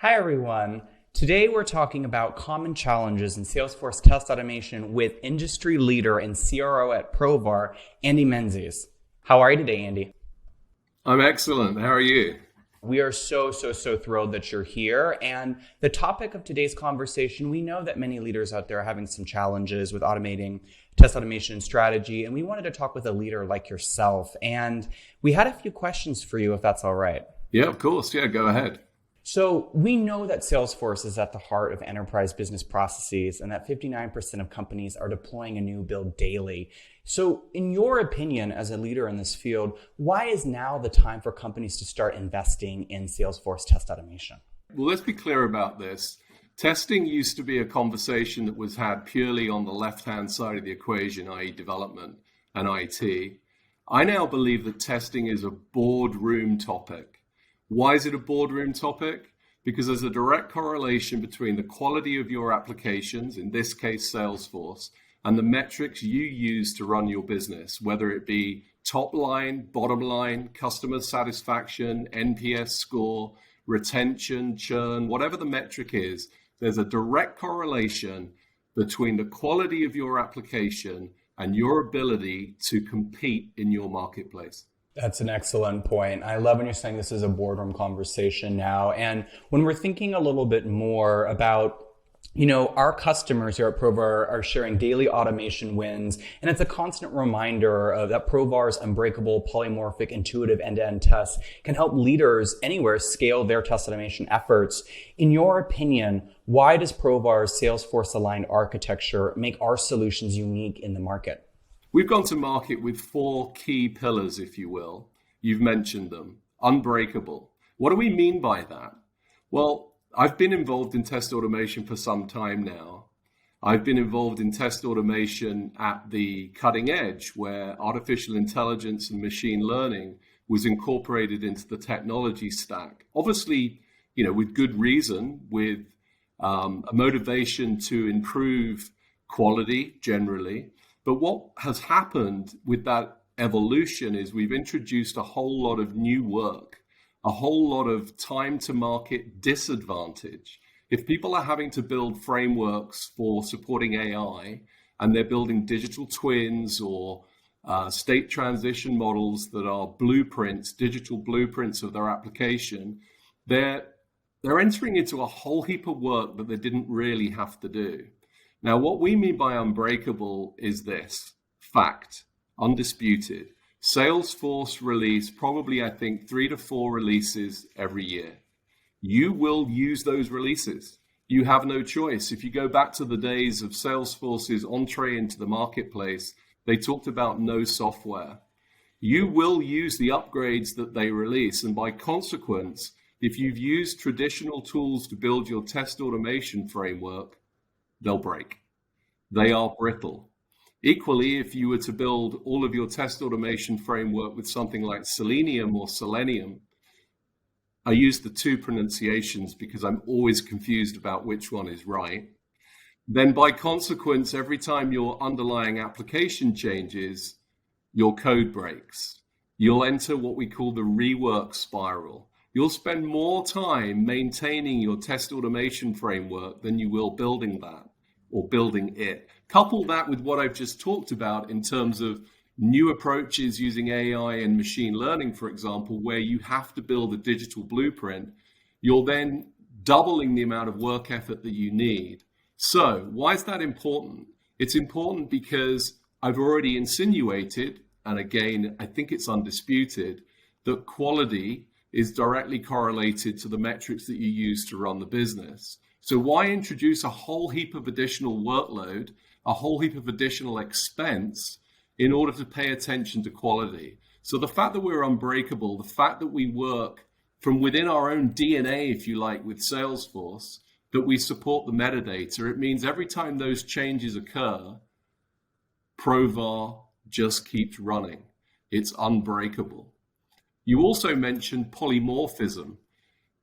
Hi, everyone. Today, we're talking about common challenges in Salesforce test automation with industry leader and CRO at Provar, Andy Menzies. How are you today, Andy? I'm excellent. How are you? We are so thrilled that you're here. And the topic of today's conversation, we know that many leaders out there are having some challenges with automating test automation strategy. And we wanted to talk with a leader like yourself. And we had a few questions for you, if that's all right. Yeah, of course. Yeah, go ahead. So we know that Salesforce is at the heart of enterprise business processes and that 59% of companies are deploying a new build daily. So in your opinion, as a leader in this field, why is now the time for companies to start investing in Salesforce test automation? Well, let's be clear about this. Testing used to be a conversation that was had purely on the left-hand side of the equation, i.e. development and IT. I now believe that testing is a boardroom topic. Why is it a boardroom topic? Because there's a direct correlation between the quality of your applications, in this case Salesforce, and the metrics you use to run your business, whether it be top line, bottom line, customer satisfaction, NPS score, retention, churn, whatever the metric is, there's a direct correlation between the quality of your application and your ability to compete in your marketplace. That's an excellent point. I love when you're saying this is a boardroom conversation now. And when we're thinking a little bit more about our customers here at Provar are sharing daily automation wins, and it's a constant reminder of that Provar's unbreakable, polymorphic, intuitive end-to-end tests can help leaders anywhere scale their test automation efforts. In your opinion, why does Provar's Salesforce-aligned architecture make our solutions unique in the market? We've gone to market with four key pillars, if you will. You've mentioned them. Unbreakable. What do we mean by that? Well, I've been involved in test automation for some time now. I've been involved in test automation at the cutting edge where artificial intelligence and machine learning was incorporated into the technology stack. Obviously, with good reason, with a motivation to improve quality generally. But what has happened with that evolution is we've introduced a whole lot of new work, a whole lot of time to market disadvantage. If people are having to build frameworks for supporting AI and they're building digital twins or state transition models that are blueprints, digital blueprints of their application, they're entering into a whole heap of work that they didn't really have to do. Now, what we mean by unbreakable is this: fact, undisputed. Salesforce release probably, I think, 3 to 4 releases every year. You will use those releases. You have no choice. If you go back to the days of Salesforce's entree into the marketplace, they talked about no software. You will use the upgrades that they release. And by consequence, if you've used traditional tools to build your test automation framework, they'll break. They are brittle. Equally, if you were to build all of your test automation framework with something like Selenium or Selenium, I use the two pronunciations because I'm always confused about which one is right. Then by consequence, every time your underlying application changes, your code breaks. You'll enter what we call the rework spiral. You'll spend more time maintaining your test automation framework than you will building that or building it. Couple that with what I've just talked about in terms of new approaches using AI and machine learning, for example, where you have to build a digital blueprint, you're then doubling the amount of work effort that you need. So why is that important? It's important because I've already insinuated, and again, I think it's undisputed, that quality is directly correlated to the metrics that you use to run the business. So why introduce a whole heap of additional workload, a whole heap of additional expense in order to pay attention to quality? So the fact that we're unbreakable, the fact that we work from within our own DNA, if you like, with Salesforce, that we support the metadata, it means every time those changes occur, Provar just keeps running. It's unbreakable. You also mentioned polymorphism,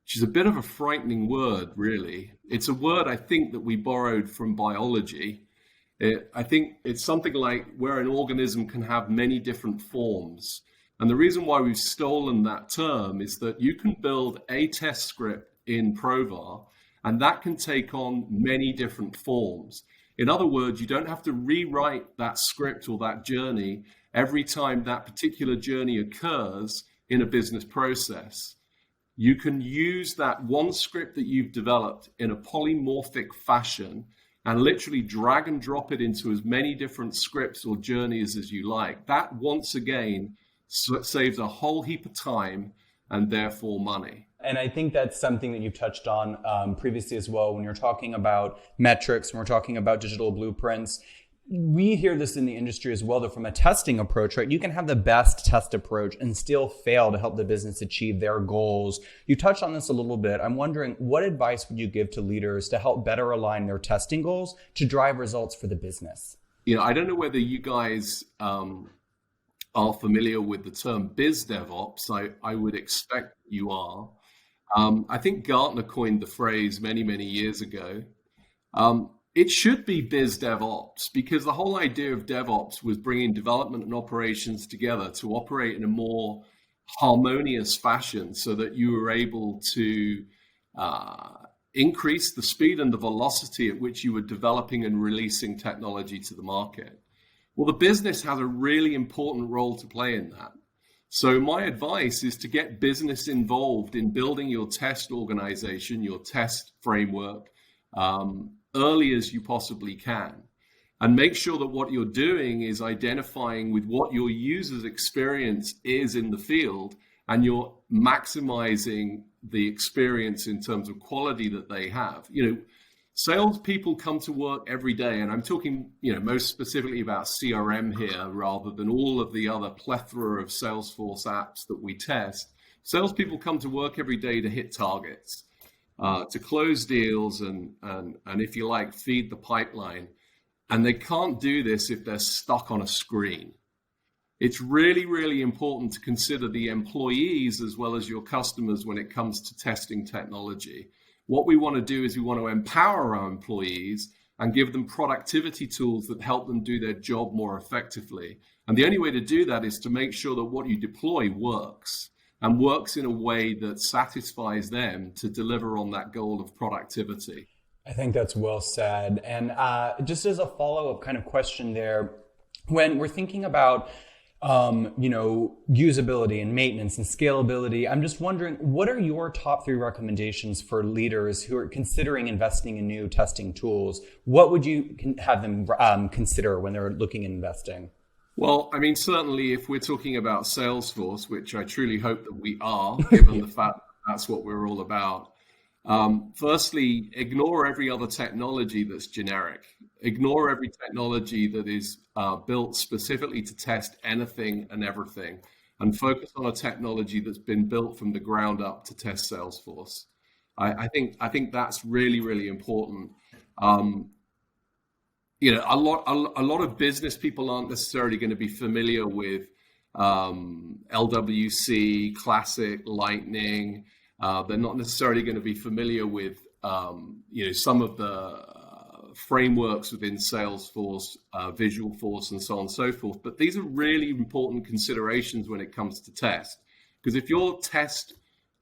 which is a bit of a frightening word, really. It's a word I think that we borrowed from biology. I think it's something like where an organism can have many different forms. And the reason why we've stolen that term is that you can build a test script in Provar, and that can take on many different forms. In other words, you don't have to rewrite that script or that journey every time that particular journey occurs in a business process. You can use that one script that you've developed in a polymorphic fashion and literally drag and drop it into as many different scripts or journeys as you like. That, once again, saves a whole heap of time and therefore money. And I think that's something that you've touched on previously as well. When you're talking about metrics, when we're talking about digital blueprints, we hear this in the industry as well, that from a testing approach, right? You can have the best test approach and still fail to help the business achieve their goals. You touched on this a little bit. I'm wondering, what advice would you give to leaders to help better align their testing goals to drive results for the business? I don't know whether you guys are familiar with the term biz DevOps. I would expect you are. I think Gartner coined the phrase many, many years ago. It should be biz DevOps, because the whole idea of DevOps was bringing development and operations together to operate in a more harmonious fashion so that you were able to increase the speed and the velocity at which you were developing and releasing technology to the market. Well, the business has a really important role to play in that. So my advice is to get business involved in building your test organization, your test framework, early as you possibly can, and make sure that what you're doing is identifying with what your users' experience is in the field, and you're maximizing the experience in terms of quality that they have. Salespeople come to work every day, and I'm talking, most specifically about CRM here rather than all of the other plethora of Salesforce apps that we test. Salespeople come to work every day to hit targets, to close deals, and if you like, feed the pipeline. And they can't do this if they're stuck on a screen. It's really, really important to consider the employees as well as your customers when it comes to testing technology. What we want to do is we want to empower our employees and give them productivity tools that help them do their job more effectively. And the only way to do that is to make sure that what you deploy works, and works in a way that satisfies them to deliver on that goal of productivity. I think that's well said. And just as a follow-up kind of question there, when we're thinking about usability and maintenance and scalability, I'm just wondering, what are your top 3 recommendations for leaders who are considering investing in new testing tools? What would you have them consider when they're looking at investing? Well, I mean, certainly if we're talking about Salesforce, which I truly hope that we are, given the fact that that's what we're all about. Firstly, ignore every other technology that's generic. Ignore every technology that is built specifically to test anything and everything, and focus on a technology that's been built from the ground up to test Salesforce. I think that's really, really important. A lot of business people aren't necessarily going to be familiar with LWC, Classic, Lightning. They're not necessarily going to be familiar with some of the frameworks within Salesforce, Visualforce, and so on and so forth. But these are really important considerations when it comes to test, because if your test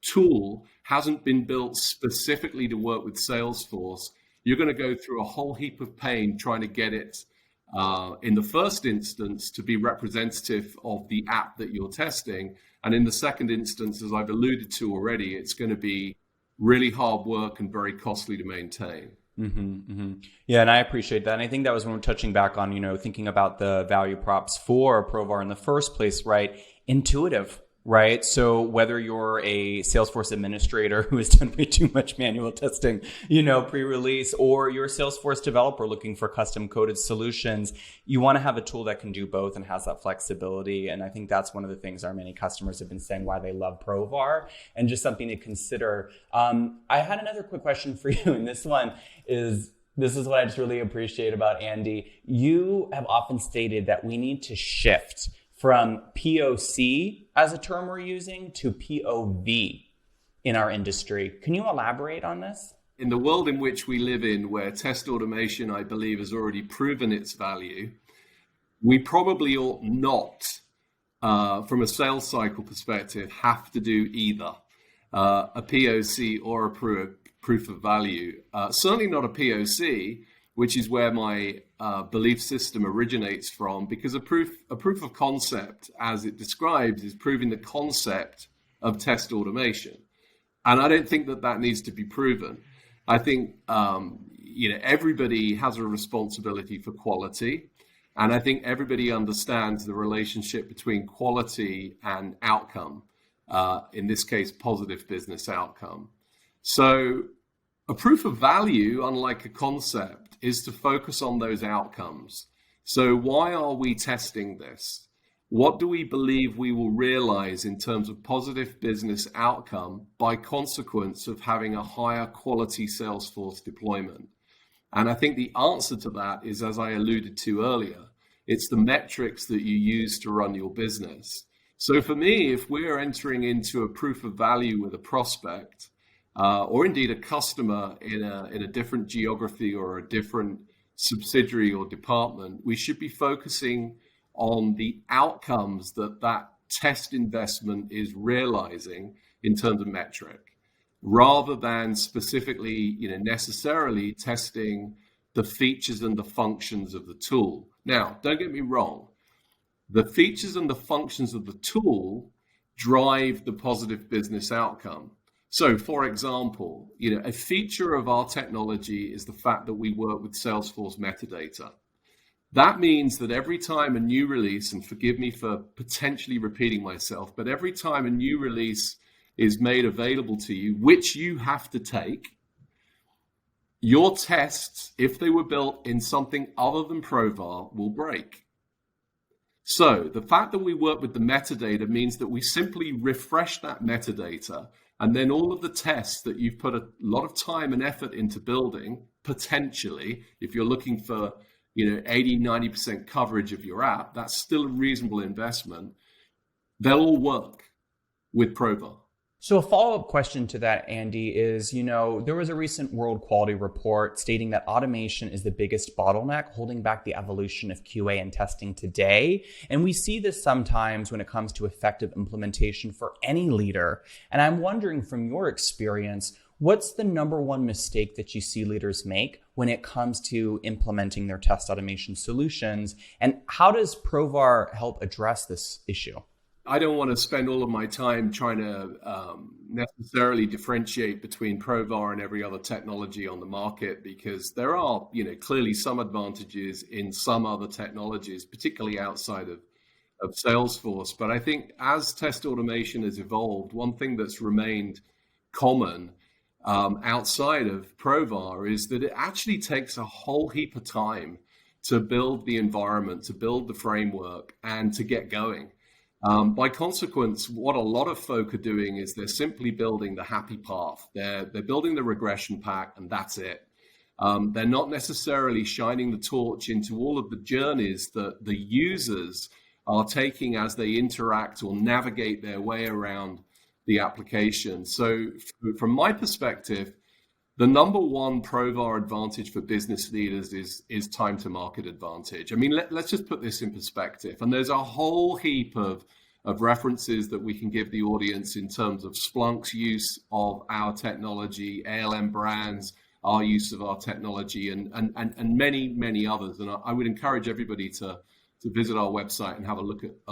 tool hasn't been built specifically to work with Salesforce, you're going to go through a whole heap of pain trying to get it in the first instance to be representative of the app that you're testing. And in the second instance, as I've alluded to already, it's going to be really hard work and very costly to maintain. Mm-hmm, mm-hmm. Yeah, and I appreciate that. And I think that was when we're touching back on, thinking about the value props for Provar in the first place, right? Intuitive, right? So whether you're a Salesforce administrator who has done way too much manual testing, pre-release, or you're a Salesforce developer looking for custom coded solutions, you want to have a tool that can do both and has that flexibility. And I think that's one of the things our many customers have been saying why they love Provar, and just something to consider. I had another quick question for you, and this is what I just really appreciate about Andy. You have often stated that we need to shift from POC as a term we're using to POV in our industry. Can you elaborate on this? In the world in which we live in, where test automation, I believe, has already proven its value, we probably ought not, from a sales cycle perspective, have to do either. a POC or a proof of value. Certainly not a POC, which is where my belief system originates from, because a proof of concept, as it describes, is proving the concept of test automation. And I don't think that needs to be proven. I think everybody has a responsibility for quality, and I think everybody understands the relationship between quality and outcome. In this case, positive business outcome. So a proof of value, unlike a concept, is to focus on those outcomes. So why are we testing this? What do we believe we will realize in terms of positive business outcome by consequence of having a higher quality Salesforce deployment? And I think the answer to that is, as I alluded to earlier, it's the metrics that you use to run your business. So for me, if we're entering into a proof of value with a prospect, or indeed a customer in a different geography or a different subsidiary or department, we should be focusing on the outcomes that test investment is realizing in terms of metric, rather than specifically, necessarily testing the features and the functions of the tool. Now, don't get me wrong. The features and the functions of the tool drive the positive business outcome. So, for example, a feature of our technology is the fact that we work with Salesforce metadata. That means that every time a new release, and forgive me for potentially repeating myself, but every time a new release is made available to you, which you have to take, your tests, if they were built in something other than Provar, will break. So the fact that we work with the metadata means that we simply refresh that metadata, and then all of the tests that you've put a lot of time and effort into building, potentially, if you're looking for 80, 90% coverage of your app, that's still a reasonable investment. They'll all work with Provar. So a follow-up question to that, Andy, is, there was a recent World Quality Report stating that automation is the biggest bottleneck holding back the evolution of QA and testing today. And we see this sometimes when it comes to effective implementation for any leader. And I'm wondering, from your experience, what's the number one mistake that you see leaders make when it comes to implementing their test automation solutions? And how does Provar help address this issue? I don't want to spend all of my time trying to necessarily differentiate between Provar and every other technology on the market, because there are, clearly some advantages in some other technologies, particularly outside of Salesforce. But I think as test automation has evolved, one thing that's remained common outside of Provar is that it actually takes a whole heap of time to build the environment, to build the framework, and to get going. By consequence, what a lot of folk are doing is they're simply building the happy path. They're building the regression pack, and that's it. They're not necessarily shining the torch into all of the journeys that the users are taking as they interact or navigate their way around the application. So from my perspective, the number one Provar advantage for business leaders is time to market advantage. I mean, let's just put this in perspective. And there's a whole heap of references that we can give the audience in terms of Splunk's use of our technology, ALM brands, our use of our technology, and many, many others. And I would encourage everybody to visit our website and have a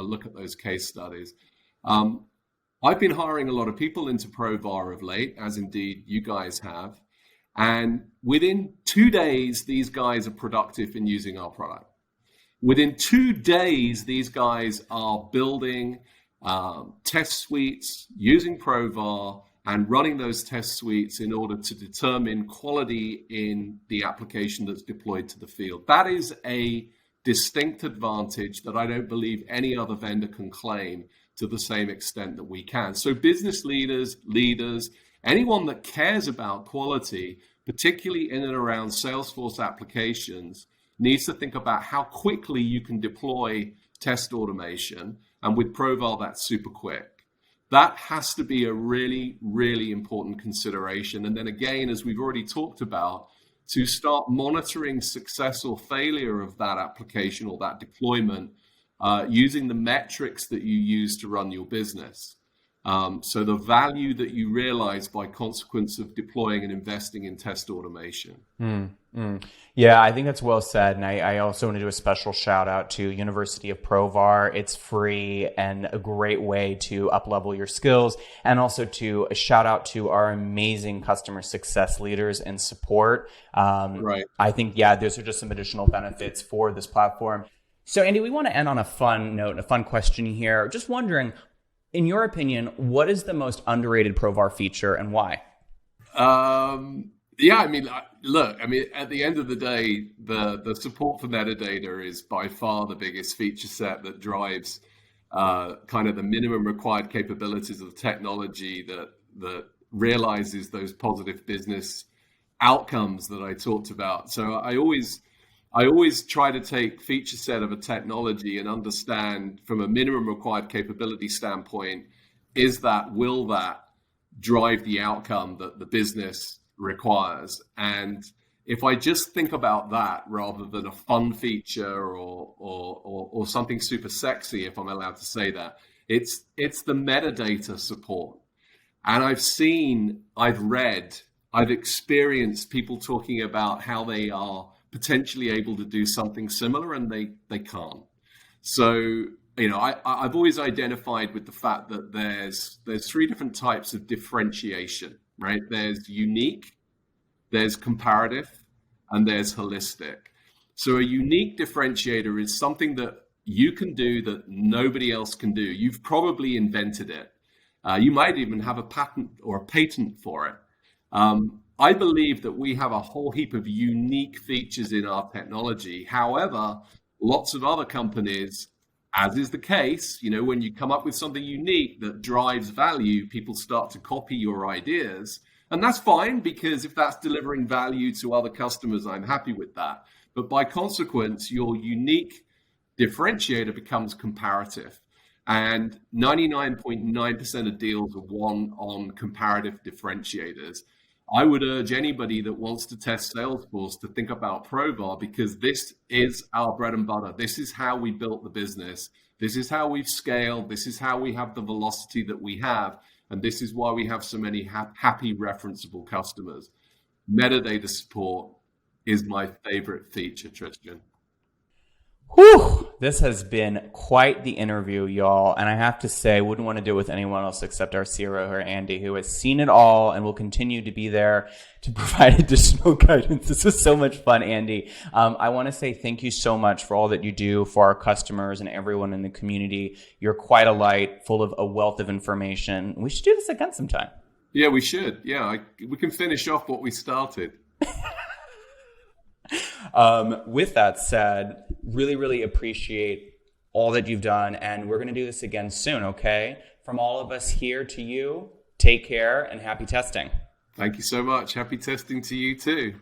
look at those case studies. I've been hiring a lot of people into Provar of late, as indeed you guys have. And within 2 days, these guys are productive in using our product. Within 2 days, these guys are building test suites using Provar and running those test suites in order to determine quality in the application that's deployed to the field. That is a distinct advantage that I don't believe any other vendor can claim to the same extent that we can. So business leaders, anyone that cares about quality, particularly in and around Salesforce applications, needs to think about how quickly you can deploy test automation. And with Provar, that's super quick. That has to be a really, really important consideration. And then again, as we've already talked about, to start monitoring success or failure of that application or that deployment using the metrics that you use to run your business. So the value that you realize by consequence of deploying and investing in test automation. Yeah, I think that's well said. And I also want to do a special shout out to University of Provar. It's free and a great way to up-level your skills. And also to a shout out to our amazing customer success leaders and support. Right. I think, yeah, those are just some additional benefits for this platform. So Andy, we want to end on a fun note, a fun question here. Just wondering, in your opinion, what is the most underrated Provar feature and why? Yeah, I mean, look, I mean, at the end of the day, the support for metadata is by far the biggest feature set that drives kind of the minimum required capabilities of the technology that realizes those positive business outcomes that I talked about. So I always try to take feature set of a technology and understand from a minimum required capability standpoint, will that drive the outcome that the business requires? And if I just think about that rather than a fun feature or something super sexy, if I'm allowed to say that, it's the metadata support. And I've read, I've experienced people talking about how they are potentially able to do something similar and they can't. So, I've always identified with the fact that there's three different types of differentiation, right? There's unique, there's comparative, and there's holistic. So a unique differentiator is something that you can do that nobody else can do. You've probably invented it. You might even have a patent or a patent for it. I believe that we have a whole heap of unique features in our technology. However, lots of other companies, as is the case, when you come up with something unique that drives value, people start to copy your ideas. And that's fine, because if that's delivering value to other customers, I'm happy with that. But by consequence, your unique differentiator becomes comparative. And 99.9% of deals are won on comparative differentiators. I would urge anybody that wants to test Salesforce to think about Provar, because this is our bread and butter. This is how we built the business. This is how we've scaled. This is how we have the velocity that we have. And this is why we have so many happy, referenceable customers. Metadata support is my favorite feature, Tristan. Whew, this has been quite the interview, y'all. And I have to say, I wouldn't want to do it with anyone else except our CRO here, Andy, who has seen it all and will continue to be there to provide additional guidance. This was so much fun, Andy. I want to say thank you so much for all that you do for our customers and everyone in the community. You're quite a light, full of a wealth of information. We should do this again sometime. Yeah, we should. Yeah, we can finish off what we started. With that said, really, really appreciate all that you've done. And we're going to do this again soon, okay? From all of us here to you, take care and happy testing. Thank you so much. Happy testing to you too.